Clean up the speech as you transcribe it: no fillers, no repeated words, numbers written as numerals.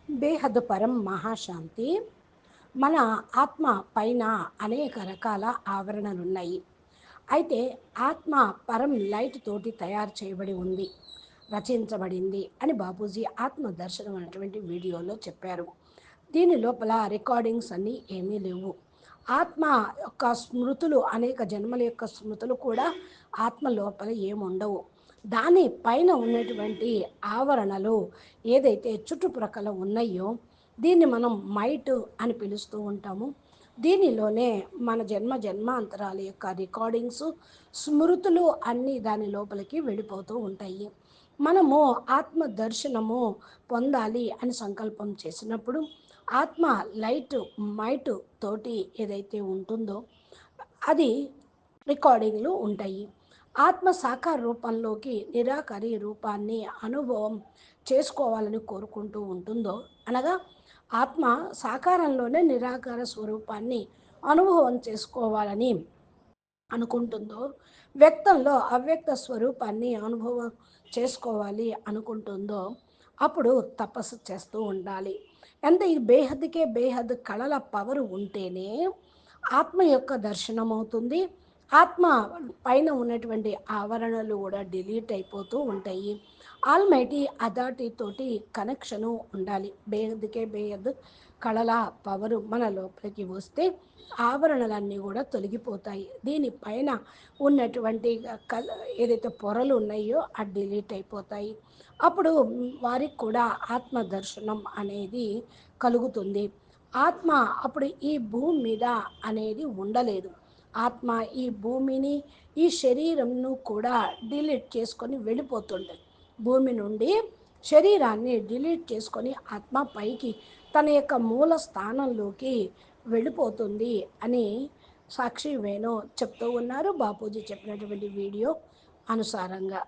బేహద్దు పరం మహాశాంతి. మన ఆత్మ పైన అనేక రకాల ఆవరణలున్నాయి. అయితే ఆత్మ పరం లైట్ తోటి తయారు చేయబడి ఉంది, రచించబడింది అని బాపూజీ ఆత్మ దర్శనం అనేటువంటి వీడియోలో చెప్పారు. దీని లోపల రికార్డింగ్స్ అన్నీ ఏమీ లేవు. ఆత్మ యొక్క స్మృతులు, అనేక జన్మల యొక్క స్మృతులు కూడా ఆత్మ లోపల ఏముండవు. దాని పైన ఉన్నటువంటి ఆవరణలు ఏదైతే చుట్టుప్రక్కల ఉన్నాయో దీన్ని మనం మైట్ అని పిలుస్తూ ఉంటాము. దీనిలోనే మన జన్మాంతరాల యొక్క రికార్డింగ్స్, స్మృతులు అన్నీ దాని లోపలికి వెళ్ళిపోతూ ఉంటాయి. మనము ఆత్మ దర్శనము పొందాలి అని సంకల్పం చేసినప్పుడు ఆత్మ లైట్ మైట్ తోటి ఏదైతే ఉంటుందో అది రికార్డింగ్లు ఉంటాయి. ఆత్మ సాకార రూపంలోకి నిరాకారి రూపాన్ని అనుభవం చేసుకోవాలని కోరుకుంటూ ఉంటుందో, అనగా ఆత్మ సాకారంలోనే నిరాకార స్వరూపాన్ని అనుభవం చేసుకోవాలని అనుకుంటుందో, వ్యక్తంలో అవ్యక్త స్వరూపాన్ని అనుభవం చేసుకోవాలి అనుకుంటుందో, అప్పుడు తపస్సు చేస్తూ ఉండాలి. అంటే ఈ బేహద్దుకే బేహద్ కళల పవర్ ఉంటేనే ఆత్మ యొక్క దర్శనం అవుతుంది. ఆత్మ పైన ఉన్నటువంటి ఆవరణలు కూడా డిలీట్ అయిపోతూ ఉంటాయి. ఆల్మైటీ అథారిటీ తోటి కనెక్షను ఉండాలి. బేహద్దుకే బేహద్ కళల పవరు మన లోపలికి వస్తే ఆవరణలన్నీ కూడా తొలగిపోతాయి. దీనిపైన ఉన్నటువంటి ఏదైతే పొరలు ఉన్నాయో అది డిలీట్ అయిపోతాయి. అప్పుడు వారికి కూడా ఆత్మ దర్శనం అనేది కలుగుతుంది. ఆత్మ అప్పుడు ఈ భూమి మీద అనేది ఉండలేదు. ఆత్మ ఈ భూమిని, ఈ శరీరంను కూడా డిలీట్ చేసుకొని వెళ్ళిపోతుండేది. భూమి నుండి శరీరాన్ని డిలీట్ చేసుకొని ఆత్మ పైకి తన యొక్క మూల స్థానంలోకి వెళ్ళిపోతుంది అని సాక్షి వేణు చెప్తూ ఉన్నారు, బాపూజీ చెప్పినటువంటి వీడియో అనుసారంగా.